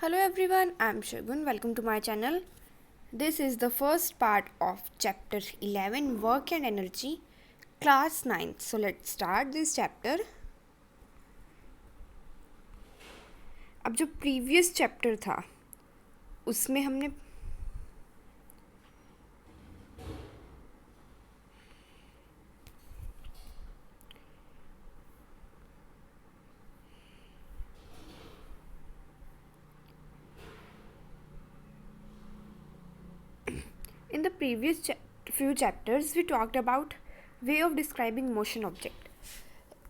Hello everyone, I'm Shagun. Welcome to my channel. This is the first part of chapter 11 Work and Energy, class 9th. So let's start this chapter. अब जो previous chapter था उसमें हमने in the previous few chapters we talked about way of describing motion object.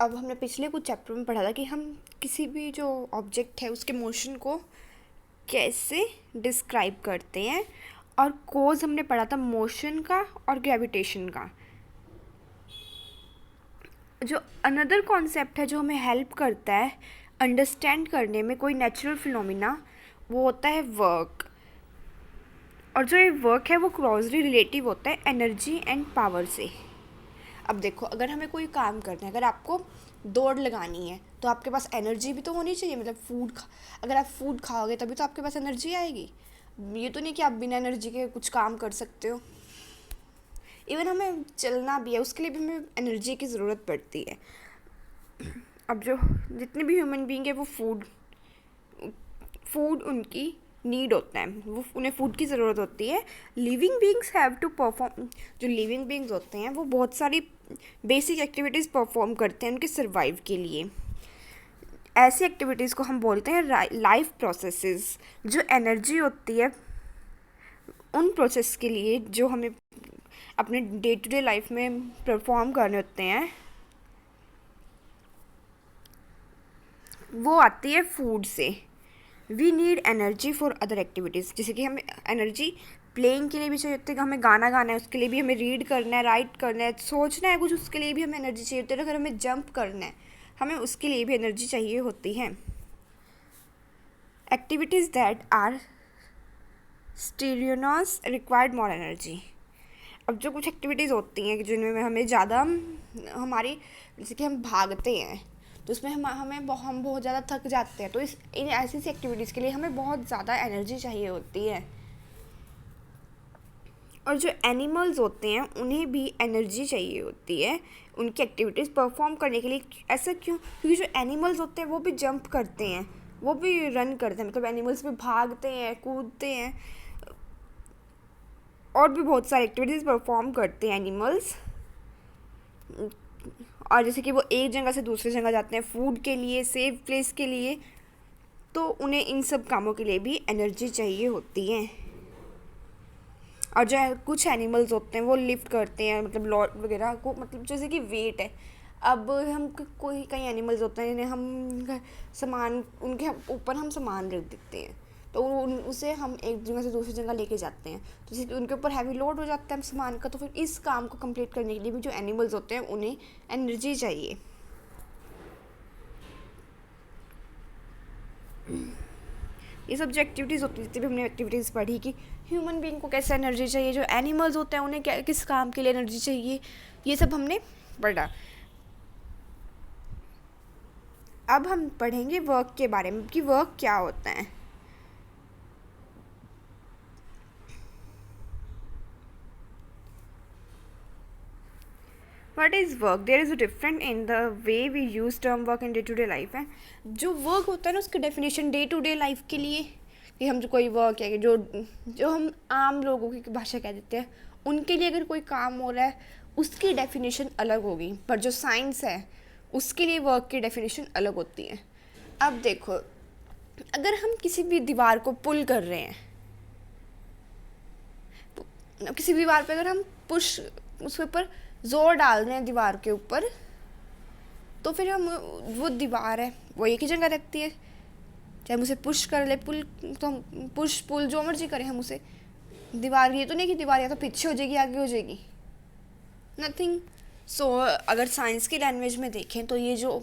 अब हमने पिछले कुछ chapter में पढ़ा था कि हम किसी भी जो ऑब्जेक्ट है उसके मोशन को कैसे डिस्क्राइब करते हैं, और कोज हमने पढ़ा था मोशन का और ग्रेविटेशन का. जो अनदर कॉन्सेप्ट है जो हमें हेल्प करता है अंडरस्टैंड करने में कोई नेचुरल फिनोमिना, वो होता है वर्क. और जो ये वर्क है वो क्लोजली रिलेटिव होता है एनर्जी एंड पावर से. अब देखो, अगर हमें कोई काम करना है, अगर आपको दौड़ लगानी है तो आपके पास एनर्जी भी तो होनी चाहिए. मतलब अगर आप फूड खाओगे तभी तो आपके पास एनर्जी आएगी. ये तो नहीं कि आप बिना एनर्जी के कुछ काम कर सकते हो. इवन हमें चलना भी है उसके लिए भी हमें एनर्जी की ज़रूरत पड़ती है. अब जो जितने भी ह्यूमन बीइंग है वो फूड उनकी नीड होता है, वो उन्हें फूड की ज़रूरत होती है. Living beings have to perform. जो लिविंग बीइंग्स होते हैं वो बहुत सारी बेसिक एक्टिविटीज़ परफॉर्म करते हैं उनके सर्वाइव के लिए. ऐसी एक्टिविटीज़ को हम बोलते हैं लाइफ प्रोसेसेस. जो एनर्जी होती है उन प्रोसेस के लिए जो हमें अपने डे टू डे लाइफ में परफॉर्म करने होते हैं, वो आती है फूड से. We need energy for other activities. जैसे कि हमें एनर्जी प्लेइंग के लिए भी चाहिए होती है, कि हमें गाना गाना है उसके लिए भी हमें रीड करना है, राइट करना है, सोचना है कुछ, उसके लिए भी हमें एनर्जी चाहिए होती है. अगर हमें जंप करना है हमें उसके लिए भी एनर्जी चाहिए होती है. Activities that are strenuous required more energy. अब जो कुछ एक्टिविटीज़ होती हैं जिनमें हमें ज़्यादा हमारी, जैसे कि हम भागते हैं तो उसमें हम बहुत ज़्यादा थक जाते हैं, तो इन ऐसी एक्टिविटीज़ के लिए हमें बहुत ज़्यादा एनर्जी चाहिए होती है. और जो एनिमल्स होते हैं उन्हें भी एनर्जी चाहिए होती है उनकी एक्टिविटीज़ परफॉर्म करने के लिए. ऐसा क्यों? क्योंकि जो एनिमल्स होते हैं वो भी जंप करते हैं, वो भी रन करते हैं. मतलब एनिमल्स भी भागते हैं, कूदते हैं, और भी बहुत सारी एक्टिविटीज़ परफॉर्म करते हैं एनिमल्स. और जैसे कि वो एक जगह से दूसरी जगह जाते हैं फूड के लिए, सेफ प्लेस के लिए, तो उन्हें इन सब कामों के लिए भी एनर्जी चाहिए होती है. और जो कुछ एनिमल्स होते हैं वो लिफ्ट करते हैं, मतलब लॉड वगैरह को, मतलब जैसे कि वेट है. अब हम कई एनिमल्स होते हैं जिन्हें हम सामान, उनके ऊपर हम सामान रख देते हैं तो उसे हम एक जगह से दूसरी जगह लेके जाते हैं, तो जैसे उनके ऊपर हैवी लोड हो जाता है सामान का. तो फिर इस काम को कंप्लीट करने के लिए भी जो एनिमल्स होते हैं उन्हें एनर्जी चाहिए. ये सब जो एक्टिविटीज़ होती है, जितनी भी हमने एक्टिविटीज़ पढ़ी कि ह्यूमन बीइंग को कैसे एनर्जी चाहिए, जो एनिमल्स होते हैं उन्हें किस काम के लिए एनर्जी चाहिए, ये सब हमने पढ़ा. अब हम पढ़ेंगे वर्क के बारे में कि वर्क क्या होता है. What is work? There is a difference in the way we use term work in day to day life है. जो वर्क होता है ना उसकी definition day to day life के लिए, कि हम जो कोई वर्क है जो जो हम आम लोगों की भाषा कह देते हैं, उनके लिए अगर कोई काम हो रहा है उसकी डेफिनेशन अलग होगी. पर जो साइंस है उसके लिए वर्क की डेफिनेशन अलग होती है. अब देखो, अगर हम किसी भी दीवार को पुल कर रहे हैं, किसी भी दीवार पे अगर हम पुश उसके ऊपर ज़ोर डाल रहे हैं दीवार के ऊपर, तो फिर हम वो दीवार है वो एक ही जगह रहती है. चाहे हम उसे पुश कर ले, पुल, तो हम पुश पुल जो मर्जी करें हम उसे. दीवार ये तो नहीं कि दीवार या तो पीछे हो जाएगी आगे हो जाएगी, नथिंग. सो अगर साइंस की लैंग्वेज में देखें तो ये जो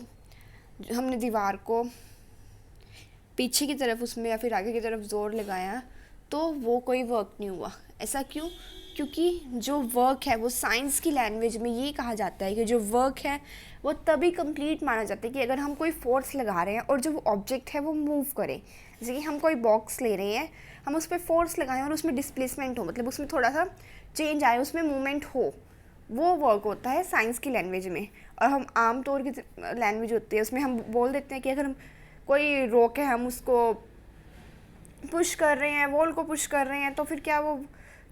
हमने दीवार को पीछे की तरफ उसमें या फिर आगे की तरफ ज़ोर लगाया तो वो कोई वर्क नहीं हुआ. ऐसा क्यों? क्योंकि जो वर्क है वो साइंस की लैंग्वेज में ये कहा जाता है कि जो वर्क है वो तभी कंप्लीट माना जाता है कि अगर हम कोई फोर्स लगा रहे हैं और जो ऑब्जेक्ट है वो मूव करे। जैसे कि हम कोई बॉक्स ले रहे हैं, हम उस पर फोर्स लगाएं और उसमें डिस्प्लेसमेंट हो, मतलब उसमें थोड़ा सा चेंज आए, उसमें मूवमेंट हो, वो वर्क होता है साइंस की लैंग्वेज में। और हम आम तौर की लैंग्वेज होती है उसमें हम बोल देते हैं कि अगर हम कोई रोक है, हम उसको पुश कर रहे हैं, वॉल को पुश कर रहे हैं, तो फिर क्या वो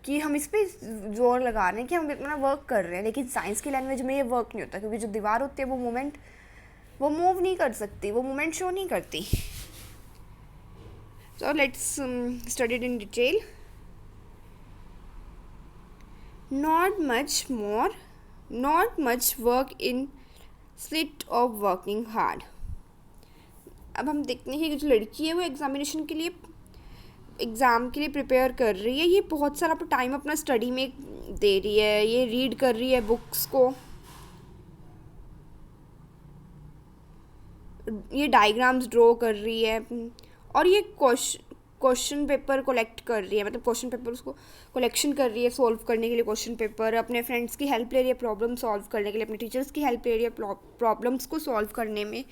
कि हम इस पर जोर लगा रहे हैं कि हम इतना वर्क कर रहे हैं। लेकिन साइंस की लैंग्वेज में ये वर्क नहीं होता, क्योंकि जो दीवार होती है वो मूवमेंट, वो मूव नहीं कर सकती, वो मूवमेंट शो नहीं करती। So let's study it in detail. Not much work in slit of working hard. अब हम देखते हैं कि जो लड़की है वो एग्ज़ाम के लिए प्रिपेयर कर रही है। ये बहुत सारा टाइम अपना स्टडी में दे रही है, ये रीड कर रही है बुक्स को, ये डायग्राम्स ड्रॉ कर रही है, और ये क्वेश्चन पेपर कलेक्ट कर रही है, मतलब क्वेश्चन पेपर उसको कलेक्शन कर रही है सॉल्व करने के लिए। क्वेश्चन पेपर अपने फ्रेंड्स की हेल्प ले रही है प्रॉब्लम सॉल्व करने के लिए, अपने टीचर्स की हेल्प ले रही है प्रॉब्लम्स को सॉल्व करने में।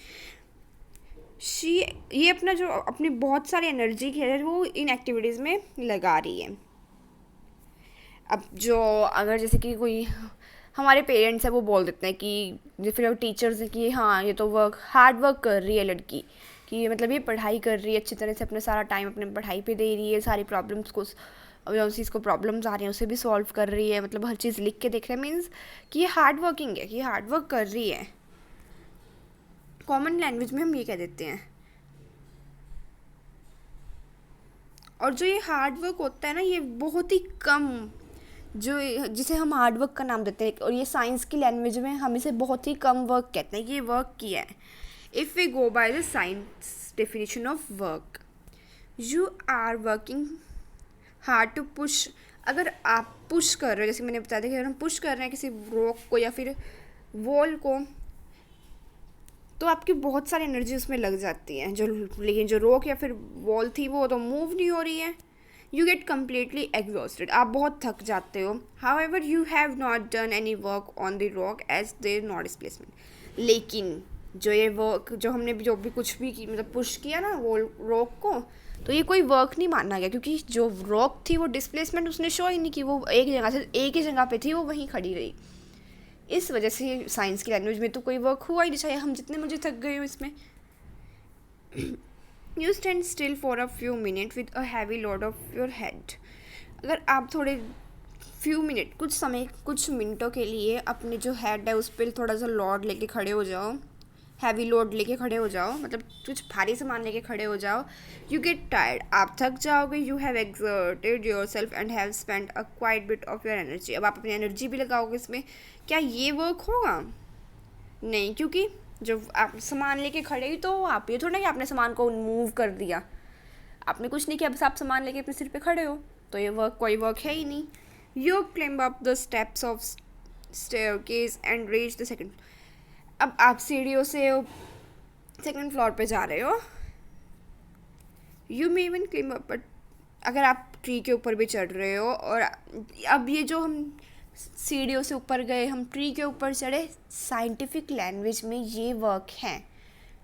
ये अपना जो अपनी बहुत सारी एनर्जी है वो इन एक्टिविटीज़ में लगा रही है। अब जो अगर जैसे कि कोई हमारे पेरेंट्स है वो बोल देते हैं कि जो फिर टीचर्स हैं कि हाँ ये तो हार्ड वर्क कर रही है लड़की, कि मतलब ये पढ़ाई कर रही है अच्छी तरह से, अपना सारा टाइम अपने पढ़ाई पे दे रही है, सारी प्रॉब्लम्स को, जो चीज़ को प्रॉब्लम्स आ रही हैं उसे भी सॉल्व कर रही है, मतलब हर चीज़ लिख के देख रहा है, मीन्स कि ये हार्ड वर्किंग है, कि ये हार्ड वर्क कर रही है। कॉमन लैंग्वेज में हम ये कह देते हैं। और जो ये हार्ड वर्क होता है ना, ये बहुत ही कम, जो जिसे हम हार्ड वर्क का नाम देते हैं, और ये साइंस की लैंग्वेज में हम इसे बहुत ही कम वर्क कहते हैं कि ये वर्क किया है। If we go by the science definition of work, you are working hard to push. अगर आप पुश कर रहे हो, जैसे मैंने बताया था कि अगर हम पुश कर रहे हैं किसी रॉक को या फिर वॉल को, तो आपकी बहुत सारी एनर्जी उसमें लग जाती है। लेकिन जो रॉक या फिर वॉल थी वो तो मूव नहीं हो रही है। यू गेट कम्प्लीटली एग्जॉस्टेड, आप बहुत थक जाते हो। However you have not done any work on the rock as there not displacement. लेकिन जो ये वर्क, जो हमने जो भी कुछ भी मतलब पुश किया ना वो रॉक को, तो ये कोई वर्क नहीं माना गया, क्योंकि जो रॉक थी वो डिस्प्लेसमेंट उसने शो ही नहीं की, वो एक जगह से एक ही जगह पे थी, वो वहीं खड़ी रही। इस वजह से साइंस की लैंग्वेज में तो कोई वर्क हुआ ही नहीं, चाहे हम जितने मुझे थक गए हो इसमें। You stand still for a few minute with a heavy load of your head. अगर आप थोड़े फ्यू मिनट, कुछ मिनटों के लिए अपने जो हेड है उस पर थोड़ा सा लोड लेके खड़े हो जाओ, हैवी लोड लेके खड़े हो जाओ, मतलब कुछ भारी सामान लेके खड़े हो जाओ। यू गेट टायर्ड, आप थक जाओगे। You have exerted your self and have spend a quite bit of your energy. अब आप अपनी एनर्जी भी लगाओगे इसमें, क्या ये वर्क होगा? नहीं, क्योंकि जब आप सामान लेके खड़े ही तो आप ये थोड़ा कि आपने सामान को मूव कर दिया, आपने कुछ नहीं किया, बस आप सामान लेके अपने सिर पे खड़े हो, तो ये कोई वर्क है ही नहीं। You climb up the steps of staircase and reach the second. अब आप सीढ़ियों से सेकंड फ्लोर पे जा रहे हो। You may even climb up, but अगर आप ट्री के ऊपर भी चढ़ रहे हो, और अब ये जो हम सीढ़ियों से ऊपर गए, हम ट्री के ऊपर चढ़े, साइंटिफिक लैंग्वेज में ये वर्क है,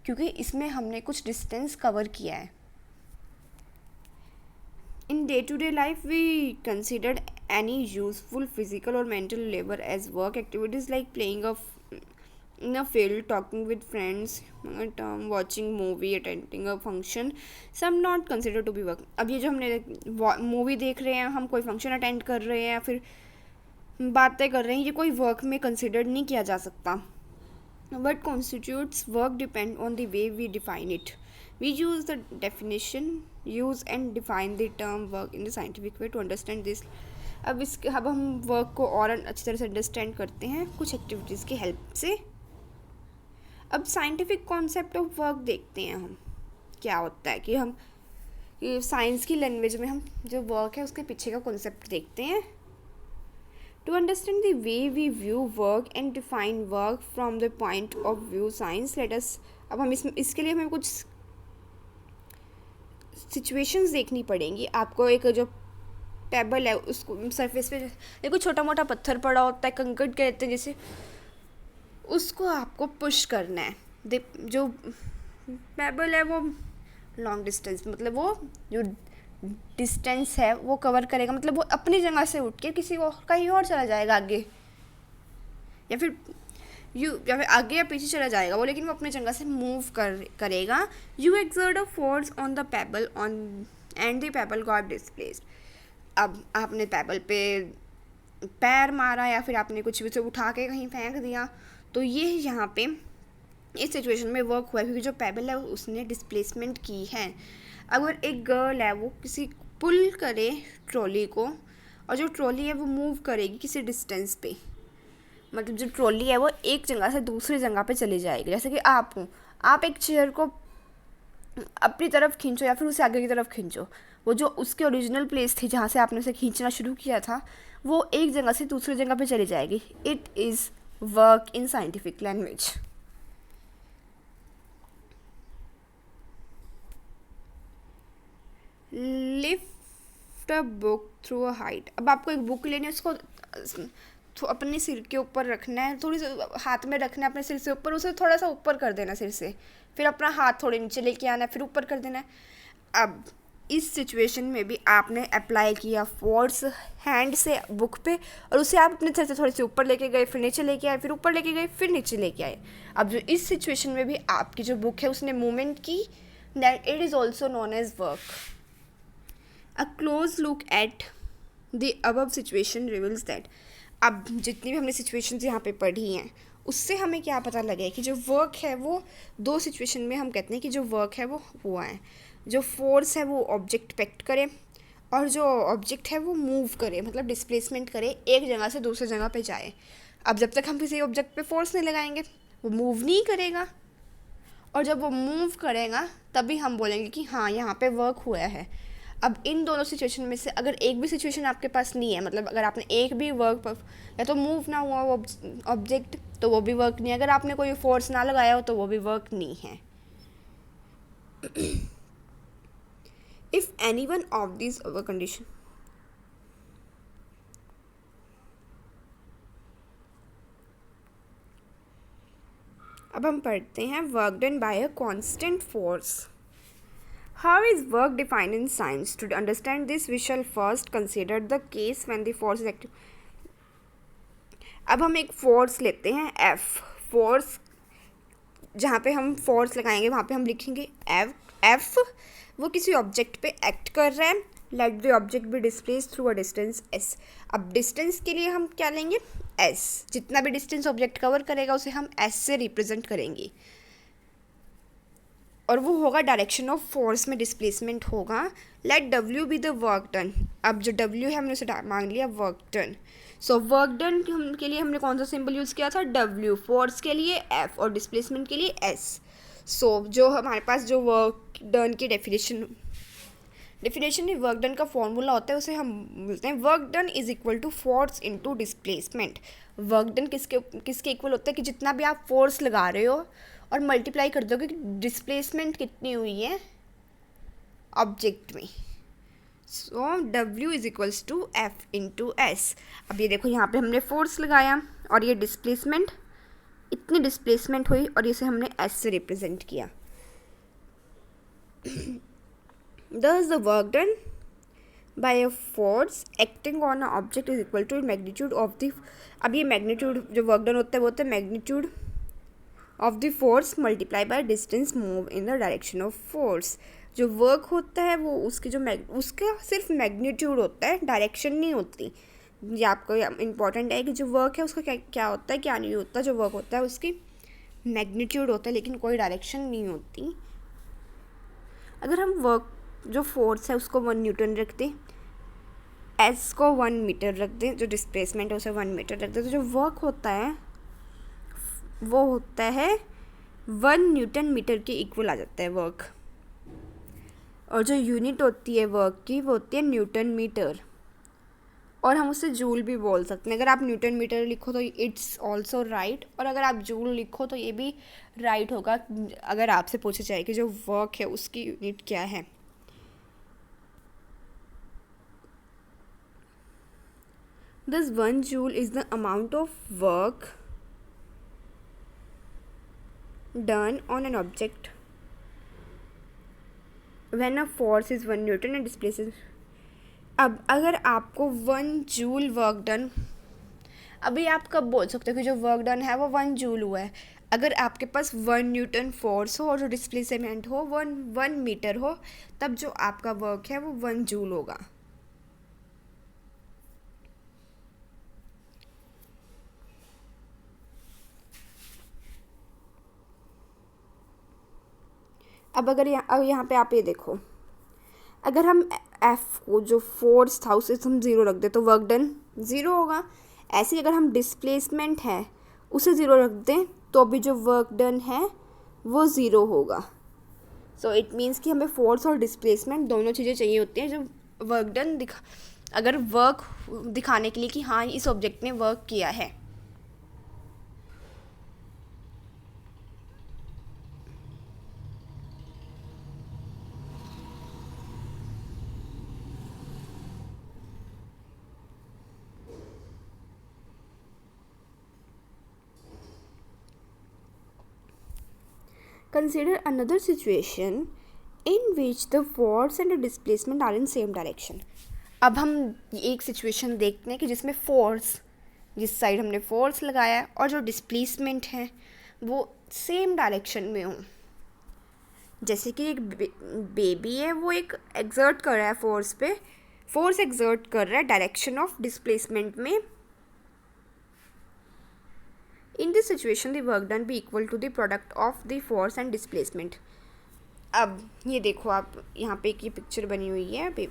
क्योंकि इसमें हमने कुछ डिस्टेंस कवर किया है। In day-to-day life, we considered any useful physical or mental labor as work. Activities like playing in a field, talking with friends, watching movie, attending a function, some not considered to be work. अब ये जो हमने movie देख रहे हैं, हम कोई function attend कर रहे हैं, फिर बातें कर रहे हैं, ये कोई वर्क में कंसिडर्ड नहीं किया जा सकता। What constitutes work depend on the way we define it. We use the definition, use and define the term work in the scientific way to understand this. अब हम वर्क को और अच्छी तरह से अंडरस्टैंड करते हैं कुछ एक्टिविटीज़ की हेल्प से। अब साइंटिफिक कॉन्सेप्ट ऑफ वर्क देखते हैं हम क्या होता है, कि हम साइंस की लैंग्वेज में हम जो वर्क है उसके पीछे का कॉन्सेप्ट देखते हैं। To understand the way we view work and define work from the point of view science, let us, अब हम इसके लिए हमें कुछ सिचुएशंस देखनी पड़ेंगी। आपको एक जो पेबल है उसको सरफेस पे देखो छोटा मोटा पत्थर पड़ा होता है, कंकड़ कहते हैं जैसे, उसको आपको पुश करना है। जो पेबल है वो लॉन्ग डिस्टेंस, मतलब वो जो डिस्टेंस है वो कवर करेगा, मतलब वो अपनी जगह से उठ के किसी और कहीं और चला जाएगा आगे, या फिर या फिर आगे या पीछे चला जाएगा वो, लेकिन वो अपनी जगह से मूव करेगा। You exert a force on the payable on and the payable got displaced. अब आपने पेबल पे पैर मारा या फिर आपने कुछ भी से उठा के कहीं फेंक दिया, तो ये यहाँ पे इस सिचुएशन में वर्क हुआ, क्योंकि जो पेबल है उसने डिस्प्लेसमेंट की है। अगर एक गर्ल है वो किसी पुल करे ट्रॉली को, और जो ट्रॉली है वो मूव करेगी किसी डिस्टेंस पे, मतलब जो ट्रॉली है वो एक जगह से दूसरी जगह पे चली जाएगी। जैसे कि आप हो, आप एक चेयर को अपनी तरफ खींचो या फिर उसे आगे की तरफ खींचो, वो जो उसकी ओरिजिनल प्लेस थी जहाँ से आपने उसे खींचना शुरू किया था, वो एक जगह से दूसरी जगह पे चली जाएगी। It is work in scientific language. Lift a book through a height. अब आपको एक बुक लेनी है, उसको अपने सिर के ऊपर रखना है, थोड़ी सी हाथ में रखना है अपने सिर से ऊपर, उसे थोड़ा सा ऊपर कर देना सिर से, फिर अपना हाथ थोड़े नीचे लेके आना है, फिर ऊपर कर देना है। अब इस सिचुएशन में भी आपने अप्लाई किया फोर्स हैंड से बुक पे, और उसे आप अपने सिर से थोड़े से ऊपर लेके गए, फिर नीचे लेके आए, फिर ऊपर लेके गए, फिर नीचे लेके आए। अब जो इस सिचुएशन में भी आपकी जो बुक है उसने मूवमेंट की, that it is also known as work. A close look at the above situation reveals that. अब जितनी भी हमने सिचुएशंस यहाँ पे पढ़ी हैं उससे हमें क्या पता लगे कि जो वर्क है वो दो सिचुएशन में हम कहते हैं कि जो वर्क है वो हुआ है। जो फोर्स है वो ऑब्जेक्ट पे एक्ट करे, और जो ऑब्जेक्ट है वो मूव करे, मतलब डिस्प्लेसमेंट करे, एक जगह से दूसरी जगह पे जाए। अब जब तक हम किसी ऑब्जेक्ट पे फोर्स नहीं लगाएंगे वो मूव नहीं करेगा, और जब वो मूव करेगा तभी हम बोलेंगे कि हाँ यहाँ पे वर्क हुआ है। अब इन दोनों सिचुएशन में से अगर एक भी सिचुएशन आपके पास नहीं है, मतलब अगर आपने एक भी वर्क पर या तो मूव ना हुआ वो ऑब्जेक्ट, तो वो भी वर्क नहीं है। अगर आपने कोई फोर्स ना लगाया हो तो वो भी वर्क नहीं है। If any one of this our condition. अब हम पढ़ते हैं work done by a constant force. How is work defined in science? To understand this, we shall first consider the case when the force is active. अब हम एक force लेते हैं F। Force जहाँ पे हम फोर्स लगाएंगे वहाँ पे हम लिखेंगे F। वो किसी ऑब्जेक्ट पे एक्ट कर रहा है। Let the object be displaced through a distance S। अब डिस्टेंस के लिए हम क्या लेंगे S। जितना भी डिस्टेंस ऑब्जेक्ट कवर करेगा उसे हम S से रिप्रेजेंट करेंगे, और वो होगा डायरेक्शन ऑफ फोर्स में डिस्प्लेसमेंट होगा। Let W be the work done. अब जो W है हमने उसे मांग लिया work done. So work done के लिए हमने कौन सा सिंबल यूज़ किया था W, फोर्स के लिए F और डिस्प्लेसमेंट के लिए S। सो जो हमारे पास जो वर्क डन की डेफिनेशन नहीं, वर्क डन का फॉर्मूला होता है, उसे हम बोलते हैं work done is equal to force into displacement. Work done किसके इक्वल होता है कि जितना भी आप फोर्स लगा रहे हो और मल्टीप्लाई कर दोगे कि डिस्प्लेसमेंट कितनी हुई है ऑब्जेक्ट में। So W is equals to F into S। अब ये देखो यहाँ पे हमने फोर्स लगाया और ये डिस्प्लेसमेंट, इतनी डिस्प्लेसमेंट हुई और इसे हमने S से रिप्रेजेंट किया। Thus the work done by a force acting on an object is equal to magnitude of the। अब ये मैग्नीट्यूड जो वर्क डन होता है वो होता है magnitude of the force multiply by distance move in the direction of force. जो work होता है वो उसकी जो उसका सिर्फ मैग्नीट्यूड होता है, डायरेक्शन नहीं होती। ये आपको इम्पॉर्टेंट है कि जो वर्क है उसका क्या होता है क्या नहीं होता। जो वर्क होता है उसकी मैग्नीट्यूड होता है लेकिन कोई डायरेक्शन नहीं होती। अगर हम वर्क जो फोर्स है उसको 1 न्यूटन रख दें, S को 1 मीटर रख दें, जो डिस्प्लेसमेंट है उसे 1 मीटर रख दें, तो जो वर्क होता है वो होता है 1 न्यूटन मीटर के इक्वल आ जाता है वर्क। और जो यूनिट होती है वर्क की वो होती है न्यूटन मीटर, और हम उसे जूल भी बोल सकते हैं। अगर आप न्यूटन मीटर लिखो तो इट्स ऑल्सो राइट, और अगर आप जूल लिखो तो ये भी राइट होगा अगर आपसे पूछा जाए कि जो वर्क है उसकी यूनिट क्या है। Thus 1 joule is the amount of work done on an object when a force is 1 Newton and displaces. अब अगर आपको 1 जूल वर्क डन, अभी आप कब बोल सकते हो कि जो वर्क डन है वो 1 जूल हुआ है? अगर आपके पास 1 न्यूटन फोर्स हो और जो डिस्प्लेसमेंट हो 1 मीटर हो, तब जो आपका वर्क है वो 1 जूल होगा. अब अगर यहाँ पे आप ये देखो, अगर हम एफ को जो फोर्स था उसे हम ज़ीरो रख दें तो वर्क डन ज़ीरो होगा. ऐसे ही अगर हम डिस्प्लेसमेंट है उसे ज़ीरो रख दें तो अभी जो वर्क डन है वो ज़ीरो होगा. सो इट मीन्स कि हमें फोर्स और डिस्प्लेसमेंट दोनों चीज़ें चाहिए होती हैं जो वर्क डन अगर वर्क दिखाने के लिए कि हाँ इस ऑब्जेक्ट ने वर्क किया है. Consider another situation in which the force and the displacement are in same direction. अब हम एक सिचुएशन देखते हैं कि जिसमें फोर्स, जिस साइड हमने फोर्स लगाया है और जो डिस्प्लेसमेंट है वो सेम डायरेक्शन में हो. जैसे कि एक बेबी है, वो एक एक्सर्ट कर रहा है फोर्स पे, फोर्स एक्सर्ट कर रहा है डायरेक्शन ऑफ डिस्प्लेसमेंट में. In this situation, the work done be equal to the product of the force and displacement. अब ये देखो, आप यहाँ पे एक ये पिक्चर बनी हुई है. अभी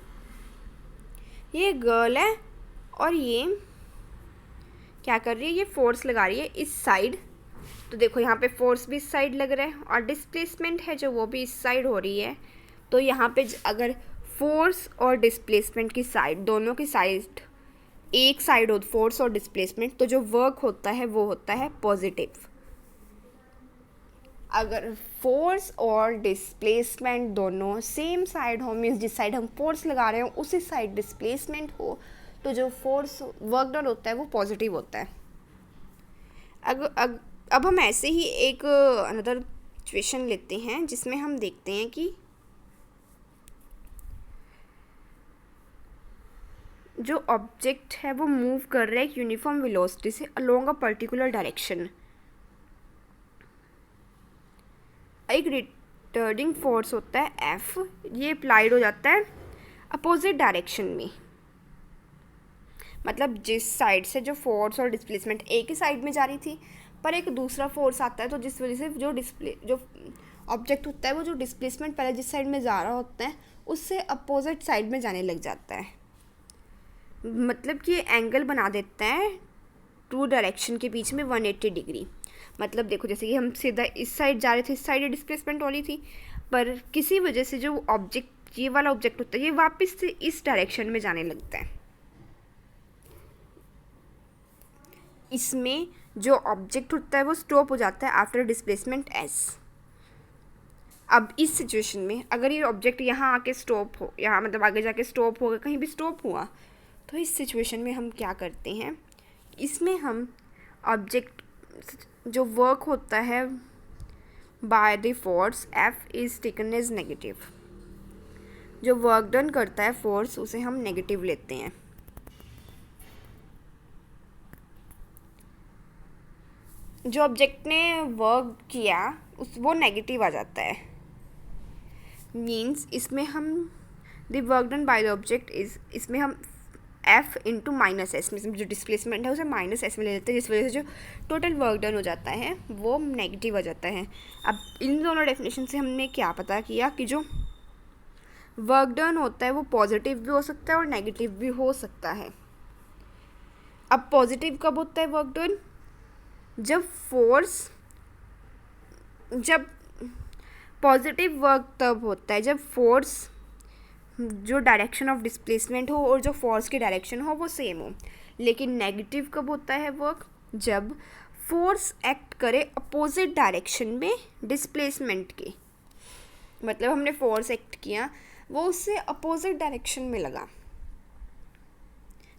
ये गर्ल है और ये क्या कर रही है, ये फोर्स लगा रही है इस साइड. तो देखो यहाँ पे फोर्स भी इस साइड लग रहा है और डिस्प्लेसमेंट है जो वो भी इस साइड हो रही है. तो यहाँ पे अगर फोर्स और डिस्प्लेसमेंट की साइड, दोनों की साइड एक साइड हो फोर्स और डिस्प्लेसमेंट, तो जो वर्क होता है वो होता है पॉजिटिव. अगर फोर्स और डिस्प्लेसमेंट दोनों सेम साइड हो, मीन्स जिस साइड हम फोर्स लगा रहे हो उसी साइड डिस्प्लेसमेंट हो, तो जो फोर्स वर्क डन होता है वो पॉजिटिव होता है. अब हम ऐसे ही एक अनदर सिचुएशन लेते हैं जिसमें हम देखते हैं कि जो ऑब्जेक्ट है वो मूव कर रहा है एक यूनिफॉर्म वेलोसिटी से अलोंग अ पर्टिकुलर डायरेक्शन. एक रिटर्डिंग फोर्स होता है एफ, ये अप्लाइड हो जाता है अपोजिट डायरेक्शन में. मतलब जिस साइड से जो फोर्स और डिस्प्लेसमेंट एक ही साइड में जा रही थी, पर एक दूसरा फोर्स आता है तो जिस वजह से जो ऑब्जेक्ट होता है वो जो डिस्प्लेसमेंट पहले जिस साइड में जा रहा होता है उससे अपोजिट साइड में जाने लग जाता है. मतलब कि एंगल बना देता है टू डायरेक्शन के बीच में 180 डिग्री. मतलब देखो, जैसे कि हम सीधा इस साइड जा रहे थे, इस साइड डिस्प्लेसमेंट हो रही थी, पर किसी वजह से जो ऑब्जेक्ट, ये वाला ऑब्जेक्ट होता है, ये वापस से इस डायरेक्शन में जाने लगता है. इसमें जो ऑब्जेक्ट होता है वो स्टॉप हो जाता है आफ्टर डिस्प्लेसमेंट एस. अब इस सिचुएशन में अगर ये ऑब्जेक्ट यहाँ आके स्टॉप हो, यहाँ मतलब आगे जाके स्टॉप होगा, कहीं भी स्टॉप हुआ, तो इस सिचुएशन में हम क्या करते हैं, इसमें हम ऑब्जेक्ट जो वर्क होता है by the force F is taken as negative. जो वर्क डन करता है फोर्स उसे हम नेगेटिव लेते हैं. जो ऑब्जेक्ट ने वर्क किया वो नेगेटिव आ जाता है. मीन्स इसमें हम the work done by the object is, इसमें हम एफ इंटू माइनस एस में जो डिस्प्लेसमेंट है उसे माइनस एस में ले लेते हैं, जिस वजह से जो टोटल वर्क डन हो जाता है वो नेगेटिव आ जाता है. अब इन दोनों डेफिनेशन से हमने क्या पता किया कि जो वर्क डन होता है वो पॉजिटिव भी हो सकता है और नेगेटिव भी हो सकता है. अब पॉजिटिव कब होता है वर्क डन, जब पॉजिटिव वर्क तब होता है जब फोर्स जो डायरेक्शन ऑफ डिस्प्लेसमेंट हो और जो फोर्स की डायरेक्शन हो वो सेम हो. लेकिन नेगेटिव कब होता है वर्क, जब फोर्स एक्ट करे अपोजिट डायरेक्शन में डिस्प्लेसमेंट के. मतलब हमने फोर्स एक्ट किया, वो उससे अपोजिट डायरेक्शन में लगा.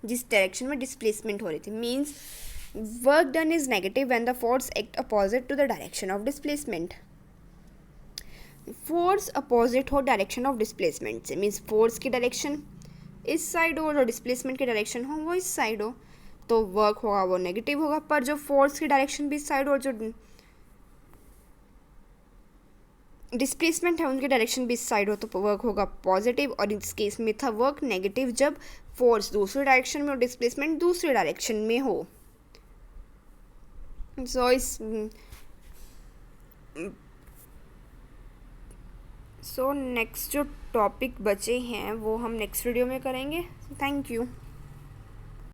जिस डायरेक्शन में डिस्प्लेसमेंट हो रही थी। Means work done is negative when the force act opposite to the direction of displacement. Force opposite हो डायरेक्शन ऑफ डिस्प्लेसमेंट से, मीन्स फोर्स की डायरेक्शन इस साइड हो और डिस्प्लेसमेंट की डायरेक्शन हो वो इस साइड हो, तो वर्क होगा वो नेगेटिव होगा। पर जो फोर्स की डायरेक्शन भी इस साइड और जो डिस्प्लेसमेंट है उनकी डायरेक्शन भी इस साइड हो तो वर्क होगा पॉजिटिव। और इस केस में था वर्क नेगेटिव जब फोर्स दूसरी डायरेक्शन में और डिस्प्लेसमेंट दूसरी डायरेक्शन में हो। सो नेक्स्ट जो टॉपिक बचे हैं वो हम नेक्स्ट वीडियो में करेंगे। Thank you.